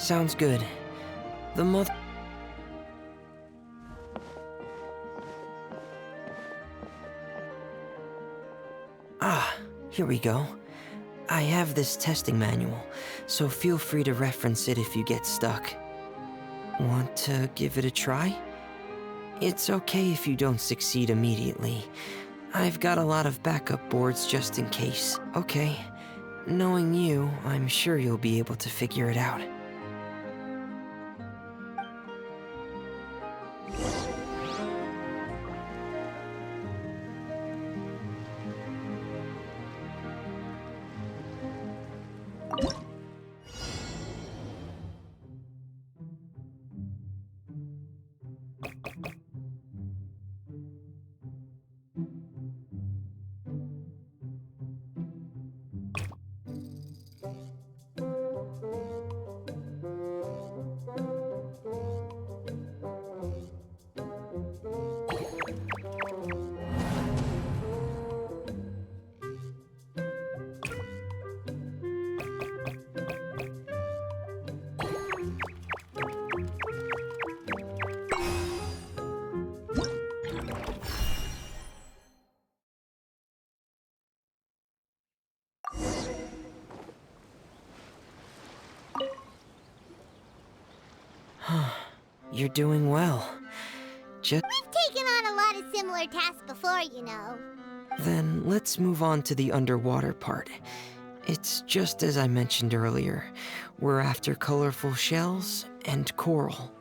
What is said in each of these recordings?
Sounds good. The mother... Ah, here we go. I have this testing manual, so feel free to reference it if you get stuck. Want to give it a try? It's okay if you don't succeed immediately. I've got a lot of backup boards just in case. Okay, knowing you, I'm sure you'll be able to figure it out. You're doing well. We've taken on a lot of similar tasks before, you know. Then let's move on to the underwater part. It's just as I mentioned earlier. We're after colorful shells and coral.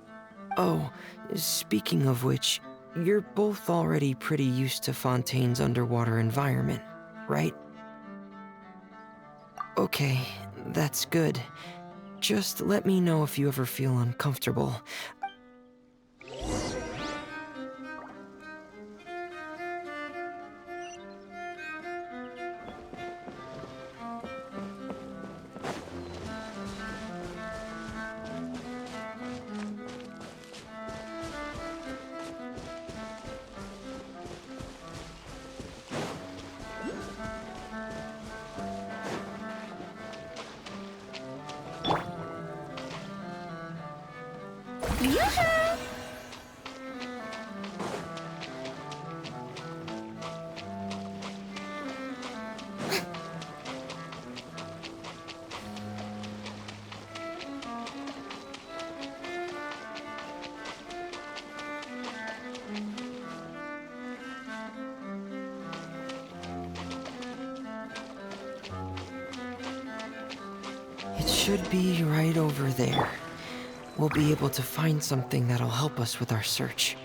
Oh, speaking of which, you're both already pretty used to Fontaine's underwater environment, right? Okay, that's good. Just let me know if you ever feel uncomfortable. It should be right over there. We'll be able to find something that'll help us with our search.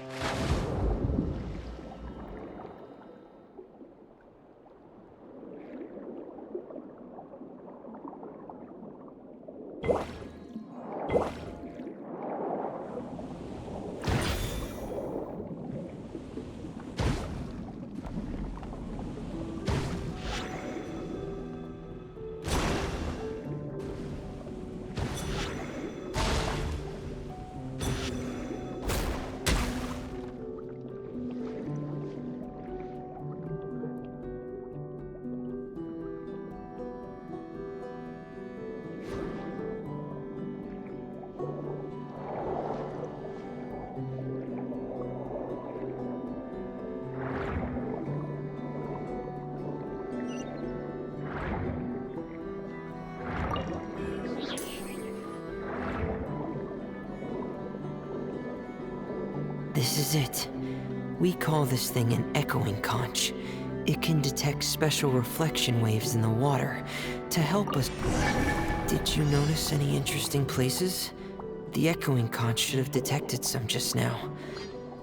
This is it. We call this thing an echoing conch. It can detect special reflection waves in the water to help us. Did you notice any interesting places? The echoing conch should have detected some just now.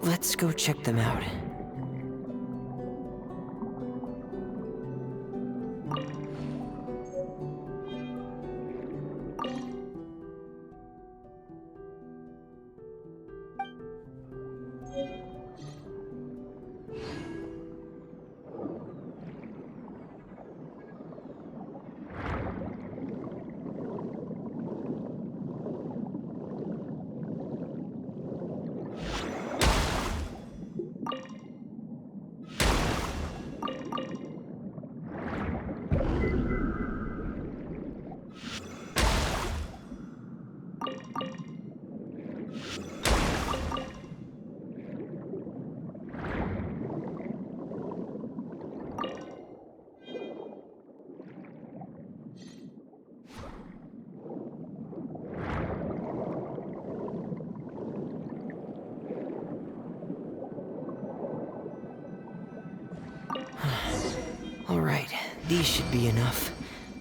Let's go check them out. These should be enough.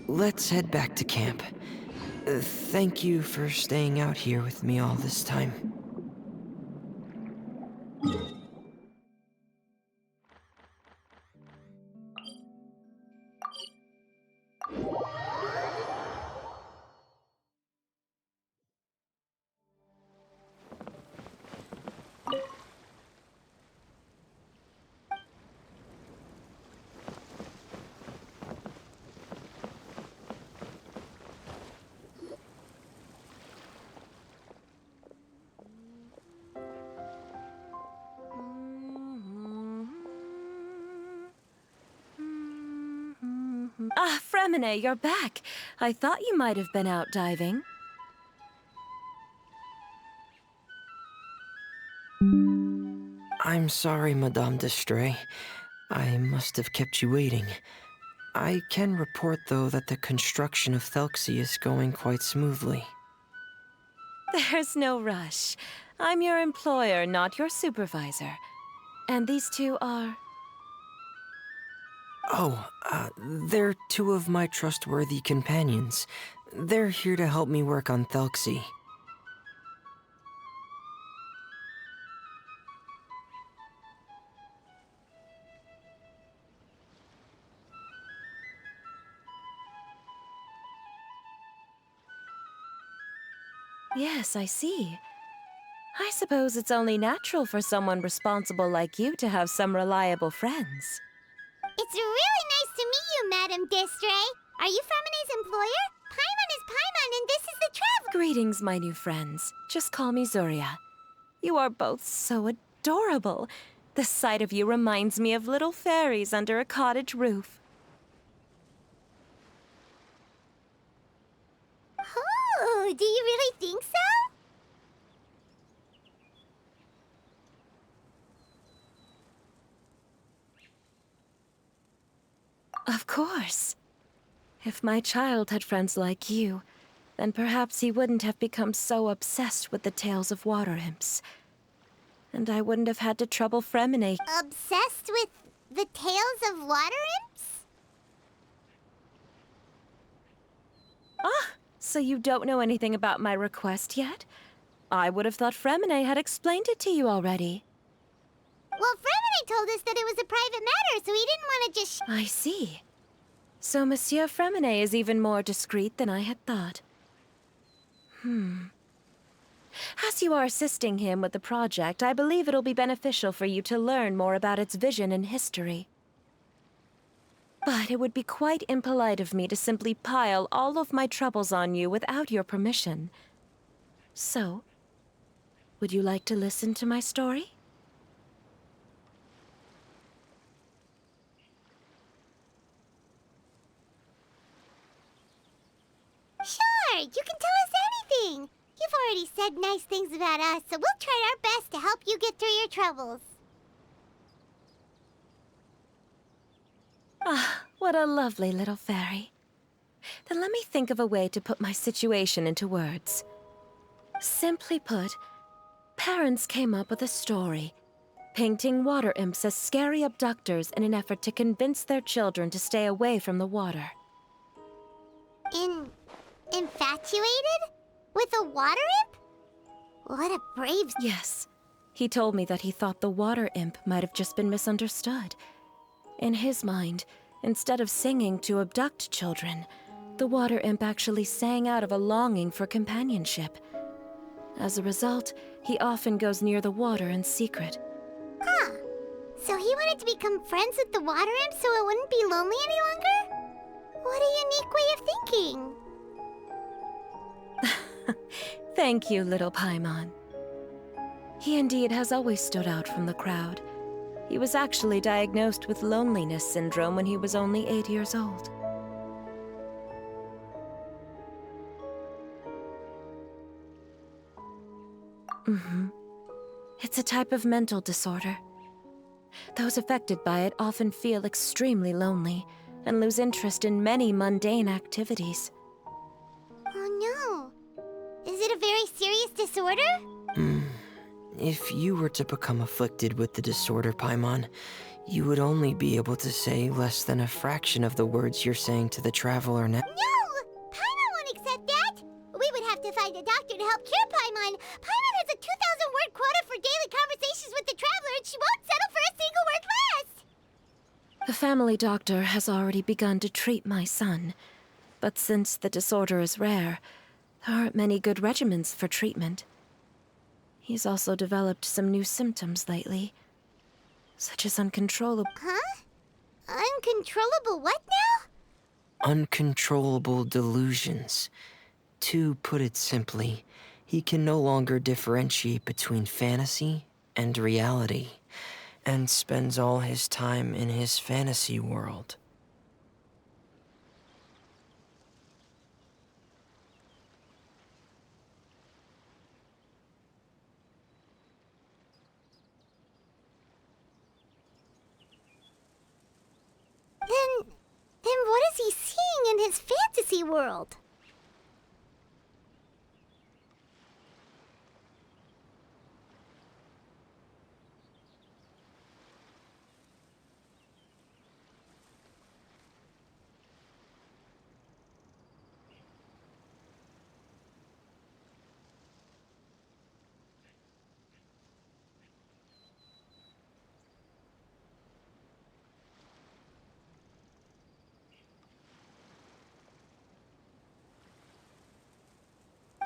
Let's head back to camp. Thank you for staying out here with me all this time. Ah, Fremine, you're back. I thought you might have been out diving. I'm sorry, Madame d'Estray. I must have kept you waiting. I can report, though, that the construction of Telksi is going quite smoothly. There's no rush. I'm your employer, not your supervisor. And these two are... Oh, they're two of my trustworthy companions. They're here to help me work on Telksi. Yes, I see. I suppose it's only natural for someone responsible like you to have some reliable friends. It's really nice to meet you, Madame d'Estray. Are you Fremine's employer? Paimon is Paimon, and this is the travel... Greetings, my new friends. Just call me Zuria. You are both so adorable. The sight of you reminds me of little fairies under a cottage roof. Oh, do you really think so? Of course. If my child had friends like you, then perhaps he wouldn't have become so obsessed with the tales of water imps. And I wouldn't have had to trouble Fremine. Obsessed with the tales of water imps? Ah, so you don't know anything about my request yet? I would have thought Fremine had explained it to you already. Well, Fremine told us that it was a private matter, so he didn't want to just... I see. So Monsieur Fremine is even more discreet than I had thought. As you are assisting him with the project, I believe it'll be beneficial for you to learn more about its vision and history. But it would be quite impolite of me to simply pile all of my troubles on you without your permission. So, would you like to listen to my story? Sure, you can tell us anything. You've already said nice things about us, so we'll try our best to help you get through your troubles. Ah, what a lovely little fairy. Then let me think of a way to put my situation into words. Simply put, parents came up with a story, painting water imps as scary abductors in an effort to convince their children to stay away from the water. Infatuated? With a water imp? What a brave... Yes. He told me that he thought the water imp might have just been misunderstood. In his mind, instead of singing to abduct children, the water imp actually sang out of a longing for companionship. As a result, he often goes near the water in secret. Huh. So he wanted to become friends with the water imp so it wouldn't be lonely any longer? What a unique way of thinking. Thank you, little Paimon. He indeed has always stood out from the crowd. He was actually diagnosed with loneliness syndrome when he was only 8 years old. It's a type of mental disorder. Those affected by it often feel extremely lonely and lose interest in many mundane activities. Oh no. Is it a very serious disorder? If you were to become afflicted with the disorder, Paimon, you would only be able to say less than a fraction of the words you're saying to the traveler now. No! Paimon won't accept that! We would have to find a doctor to help cure Paimon. Paimon has a 2,000-word quota for daily conversations with the traveler, and she won't settle for a single word less! The family doctor has already begun to treat my son. But since the disorder is rare, there aren't many good regimens for treatment. He's also developed some new symptoms lately, such as uncontrollable... Huh? Uncontrollable what now? Uncontrollable delusions. To put it simply, he can no longer differentiate between fantasy and reality, and spends all his time in his fantasy world. Then what is he seeing in his fantasy world?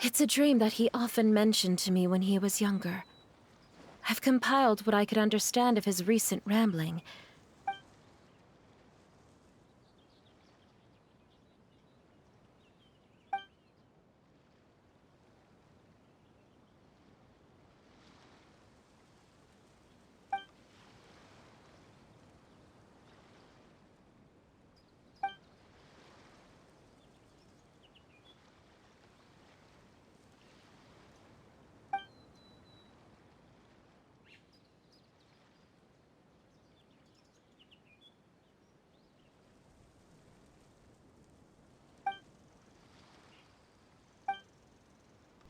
It's a dream that he often mentioned to me when he was younger. I've compiled what I could understand of his recent rambling.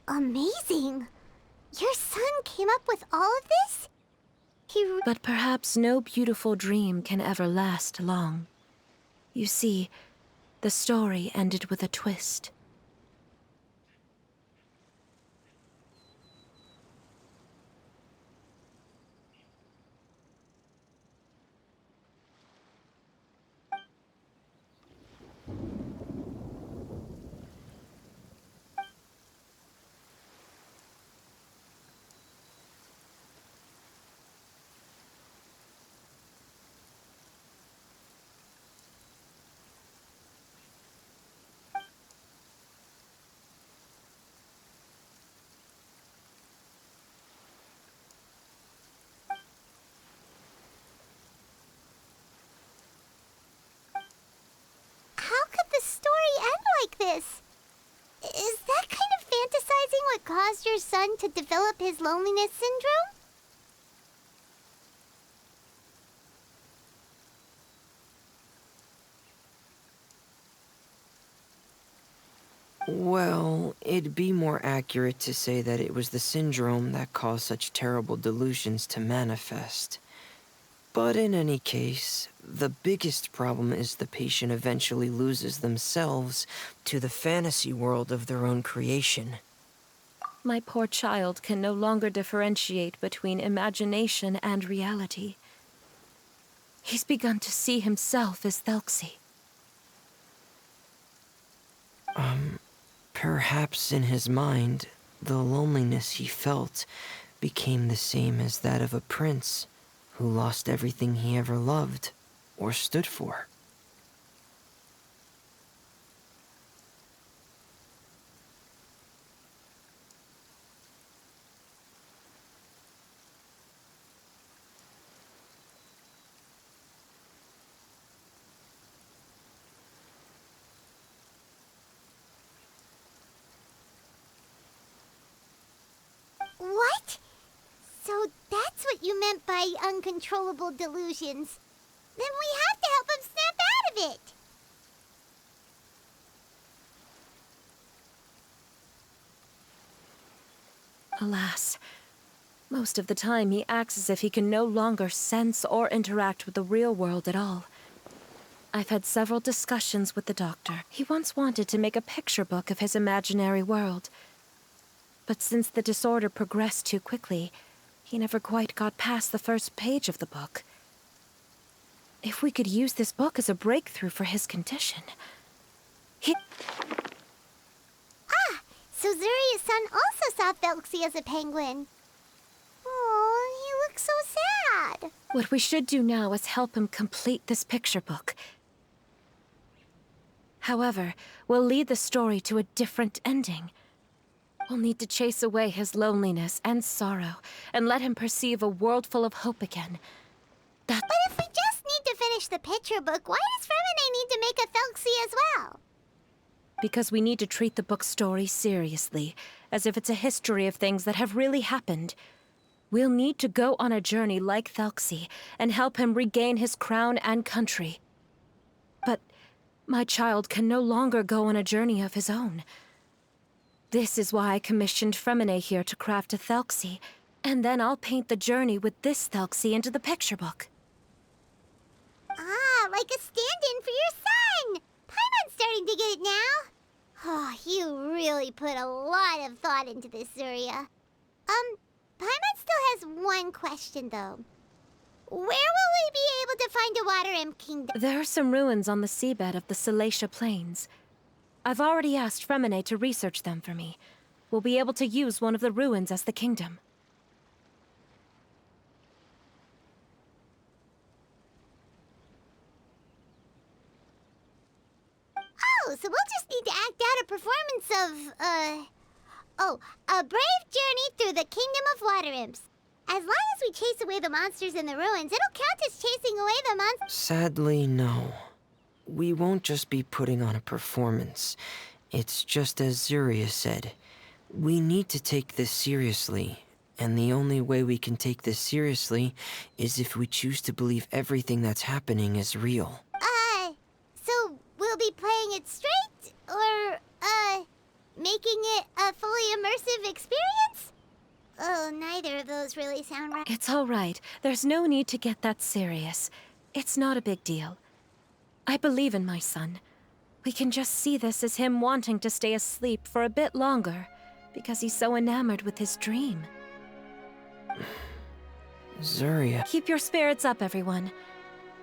Amazing! Your son came up with all of this? But perhaps no beautiful dream can ever last long. You see, the story ended with a twist. How could the story end like this? Is that kind of fantasizing what caused your son to develop his loneliness syndrome? Well, it'd be more accurate to say that it was the syndrome that caused such terrible delusions to manifest. But in any case, the biggest problem is the patient eventually loses themselves to the fantasy world of their own creation. My poor child can no longer differentiate between imagination and reality. He's begun to see himself as Telькси. Perhaps in his mind, the loneliness he felt became the same as that of a prince who lost everything he ever loved or stood for. What? So that's what you meant by uncontrollable delusions. Then we have to help him snap out of it. Alas, Most of the time, he acts as if he can no longer sense or interact with the real world at all. I've had several discussions with the doctor. He once wanted to make a picture book of his imaginary world. But since the disorder progressed too quickly, he never quite got past the first page of the book. If we could use this book as a breakthrough for his condition... So Zuria's son also saw Telksy as a penguin. Oh, he looks so sad. What we should do now is help him complete this picture book. However, we'll lead the story to a different ending. We'll need to chase away his loneliness and sorrow, and let him perceive a world full of hope again. But if we just need to finish the picture book, why does Fremine need to make a Telksy as well? Because we need to treat the book's story seriously, as if it's a history of things that have really happened. We'll need to go on a journey like Telksy, and help him regain his crown and country. But my child can no longer go on a journey of his own. This is why I commissioned Fremine here to craft a Telksy, and then I'll paint the journey with this Telksy into the picture book. Ah, like a stand-in for your son! Paimon's starting to get it now. Oh, you really put a lot of thought into this, Zuria. Paimon still has one question, though. Where will we be able to find a Water Imp Kingdom? There are some ruins on the seabed of the Salacia Plains. I've already asked Fremine to research them for me. We'll be able to use one of the ruins as the kingdom. Oh, so we'll just need to act out a performance of, a brave journey through the Kingdom of Water Imps. As long as we chase away the monsters in the ruins, it'll count as chasing away the monsters. Sadly, no. We won't just be putting on a performance. It's just as Zuria said. We need to take this seriously. And the only way we can take this seriously is if we choose to believe everything that's happening is real. So we'll be playing it straight? Or, making it a fully immersive experience? Oh, neither of those really sound right. It's all right. There's no need to get that serious. It's not a big deal. I believe in my son. We can just see this as him wanting to stay asleep for a bit longer, because he's so enamored with his dream. Zuria. Keep your spirits up, everyone.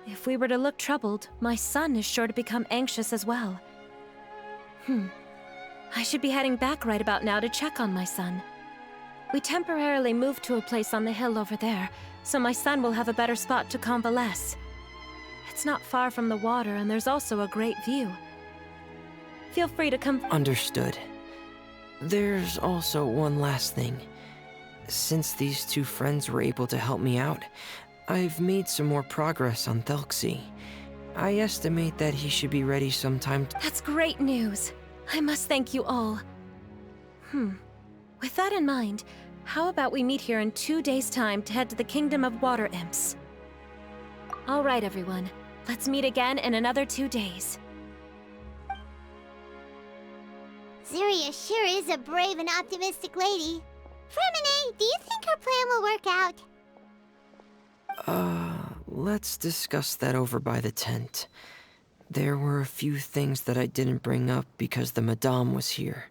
If we were to look troubled, my son is sure to become anxious as well. I should be heading back right about now to check on my son. We temporarily moved to a place on the hill over there, so my son will have a better spot to convalesce. It's not far from the water, and there's also a great view. Feel free to come... Understood. There's also one last thing. Since these two friends were able to help me out, I've made some more progress on Telksy. I estimate that he should be ready sometime. That's great news. I must thank you all. With that in mind, how about we meet here in 2 days' time to head to the Kingdom of Water Imps? All right, everyone. Let's meet again in another 2 days. Zuria sure is a brave and optimistic lady. Fremine, do you think her plan will work out? Let's discuss that over by the tent. There were a few things that I didn't bring up because the Madame was here.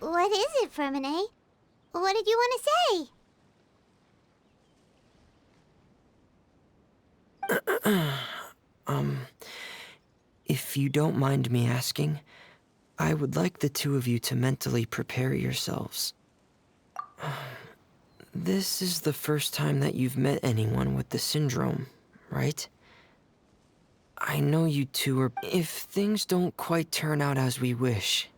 What is it, Fremine? What did you want to say? If you don't mind me asking, I would like the two of you to mentally prepare yourselves. This is the first time that you've met anyone with the syndrome, right? I know you two are... If things don't quite turn out as we wish,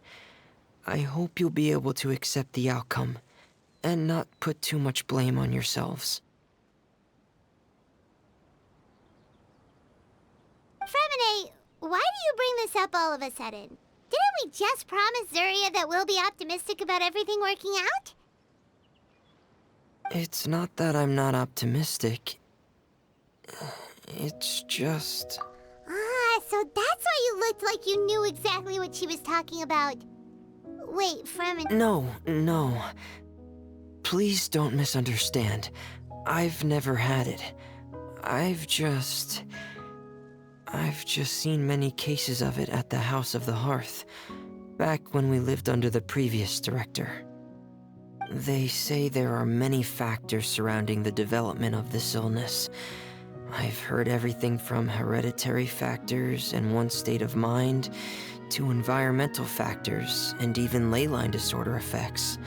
I hope you'll be able to accept the outcome and not put too much blame on yourselves. Fremine, why do you bring this up all of a sudden? Didn't we just promise Zuria that we'll be optimistic about everything working out? It's not that I'm not optimistic. It's just... Ah, so that's why you looked like you knew exactly what she was talking about. Wait, Fremen... No. Please don't misunderstand. I've never had it. I've just seen many cases of it at the House of the Hearth, back when we lived under the previous director. They say there are many factors surrounding the development of this illness. I've heard everything from hereditary factors and one's state of mind, to environmental factors and even ley line disorder effects.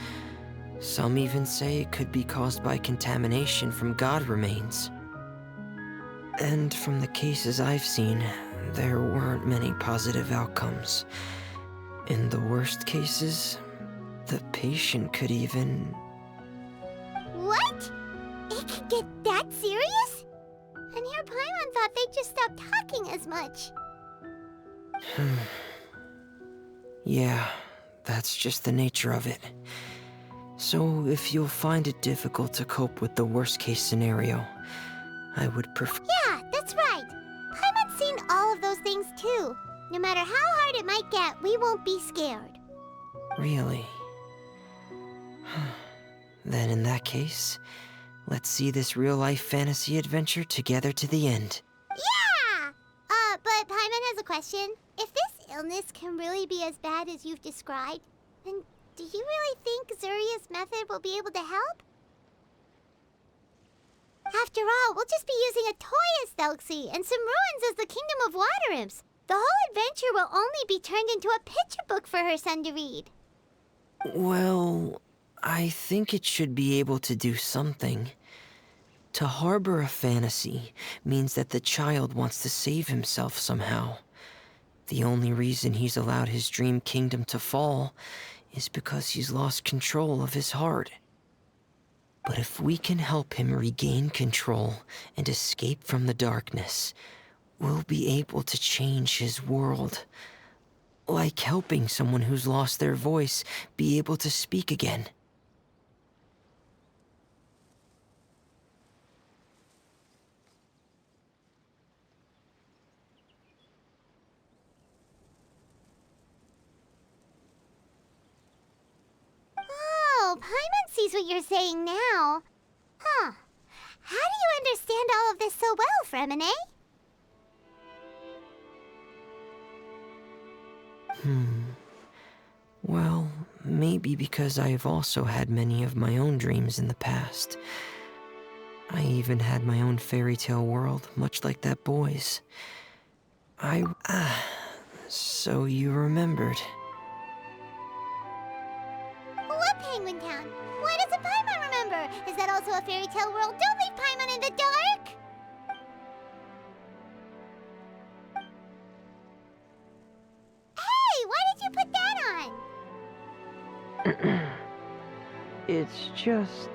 Some even say it could be caused by contamination from god remains. And from the cases I've seen, there weren't many positive outcomes. In the worst cases, the patient could even... What? It could get that serious? And here Paimon thought they'd just stop talking as much. Yeah, that's just the nature of it. So if you'll find it difficult to cope with the worst case scenario, I would prefer... Yeah, that's right. Paimon's seen all of those things too. No matter how hard it might get, we won't be scared. Really? Then in that case, let's see this real-life fantasy adventure together to the end. Yeah! But Paimon has a question. If this illness can really be as bad as you've described, then do you really think Zuria's method will be able to help? After all, we'll just be using a toy as Telькси and some ruins as the Kingdom of Water Imps. The whole adventure will only be turned into a picture book for her son to read. Well, I think it should be able to do something. To harbor a fantasy means that the child wants to save himself somehow. The only reason he's allowed his dream kingdom to fall is because he's lost control of his heart. But if we can help him regain control and escape from the darkness, we'll be able to change his world. Like helping someone who's lost their voice be able to speak again. Oh, Paimon sees what you're saying now. Huh. How do you understand all of this so well, Fremine? Well, maybe because I've also had many of my own dreams in the past. I even had my own fairy tale world, much like that boy's. So you remembered. What Penguin Town? Why doesn't Paimon remember? Is that also a fairy tale world? Don't leave Paimon in the dark! Hey, why did you put that on? It's just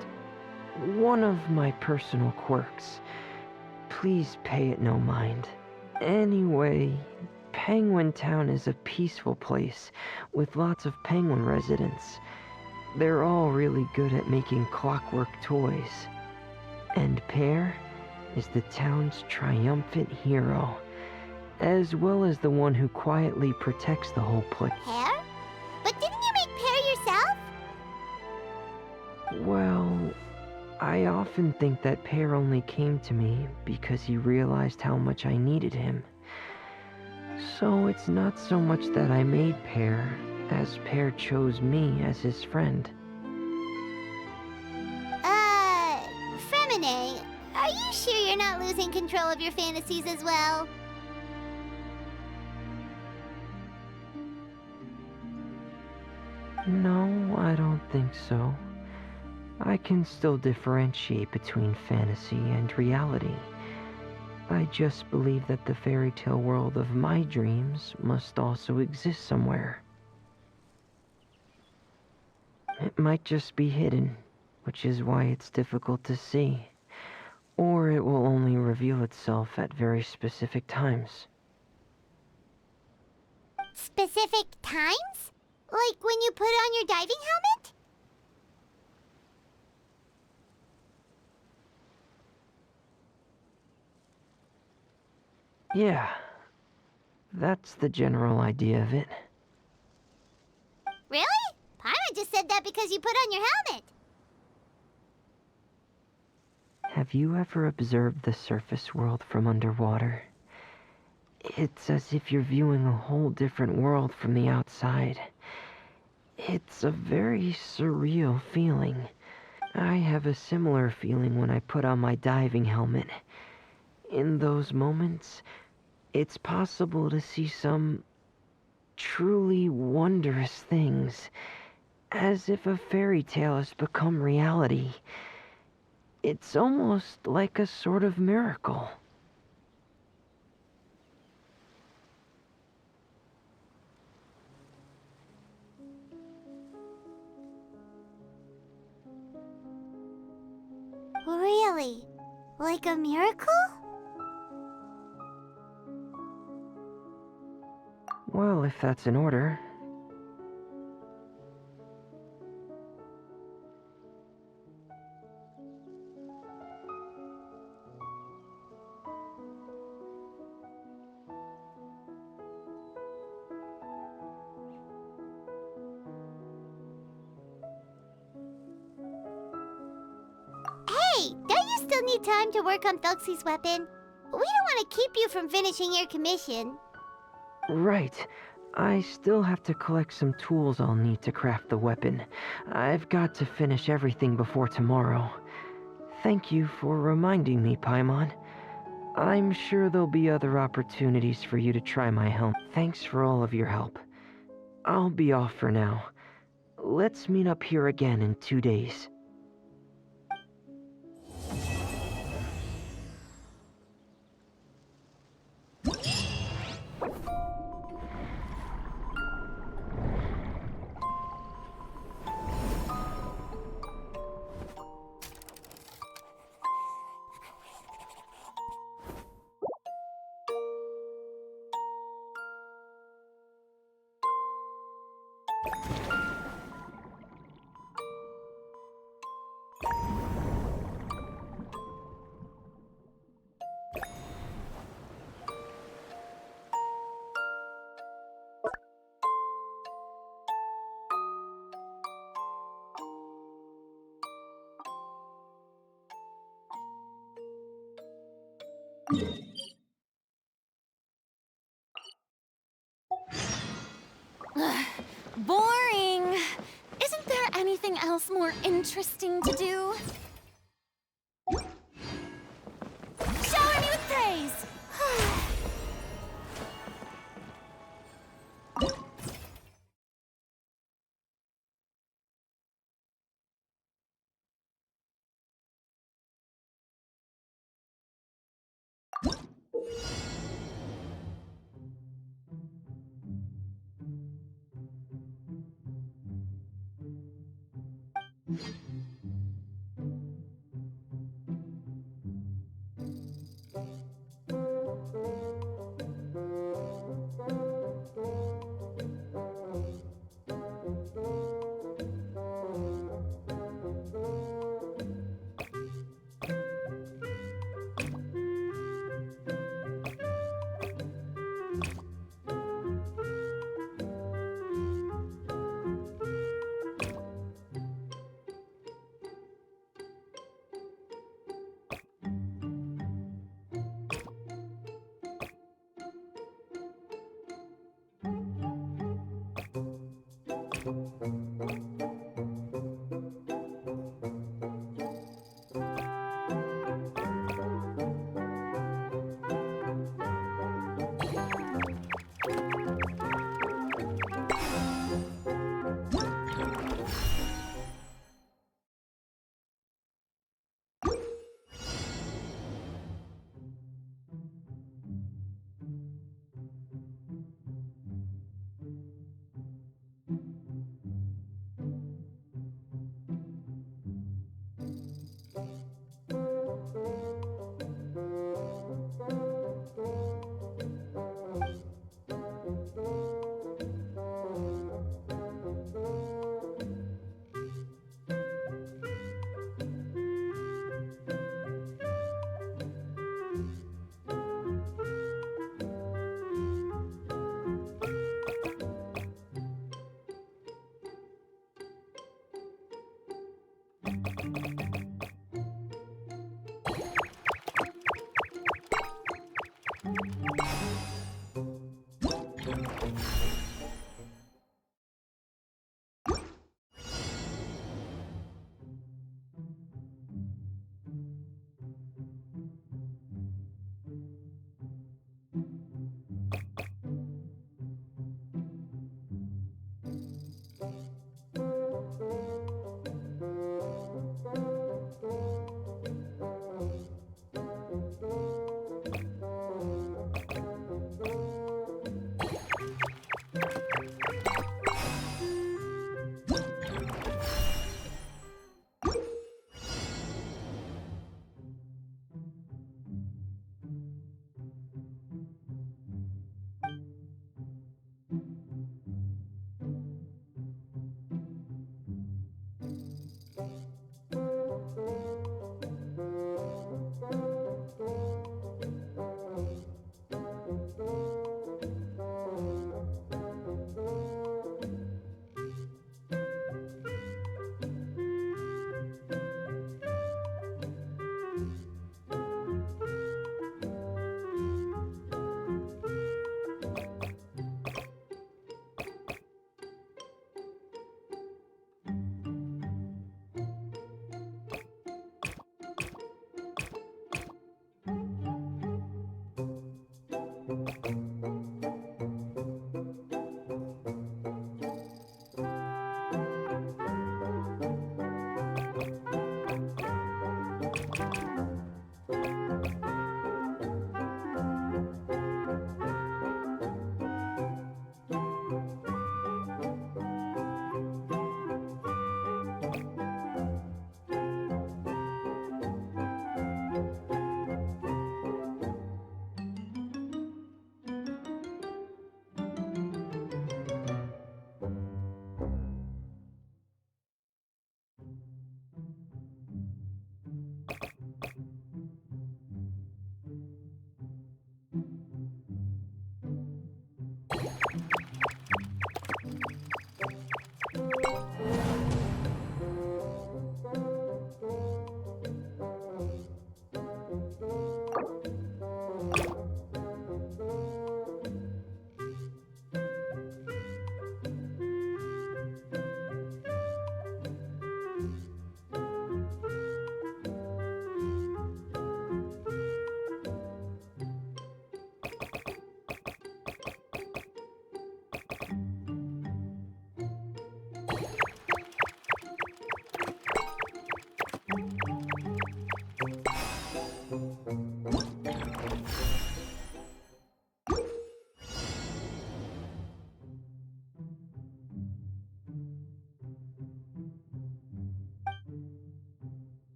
one of my personal quirks. Please pay it no mind. Anyway, Penguin Town is a peaceful place with lots of penguin residents. They're all really good at making clockwork toys. And Pear is the town's triumphant hero, as well as the one who quietly protects the whole place. Pear? But didn't you make Pear yourself? Well, I often think that Pear only came to me because he realized how much I needed him. So it's not so much that I made Pear, as Pear chose me as his friend. Fremine, are you sure you're not losing control of your fantasies as well? No, I don't think so. I can still differentiate between fantasy and reality. I just believe that the fairy tale world of my dreams must also exist somewhere. It might just be hidden, which is why it's difficult to see. Or it will only reveal itself at very specific times. Specific times? Like when you put on your diving helmet? Yeah, that's the general idea of it. Really? Paimon just said that because you put on your helmet. Have you ever observed the surface world from underwater? It's as if you're viewing a whole different world from the outside. It's a very surreal feeling. I have a similar feeling when I put on my diving helmet. In those moments, it's possible to see some truly wondrous things, as if a fairy tale has become reality. It's almost like a sort of miracle. Really? Like a miracle? Well, if that's in order. Hey, don't you still need time to work on Telksi's weapon? We don't want to keep you from finishing your commission. Right. I still have to collect some tools I'll need to craft the weapon. I've got to finish everything before tomorrow. Thank you for reminding me, Paimon. I'm sure there'll be other opportunities for you to try my helmet. Thanks for all of your help. I'll be off for now. Let's meet up here again in 2 days. Boring! Isn't there anything else more interesting to do? Shower me with praise!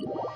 you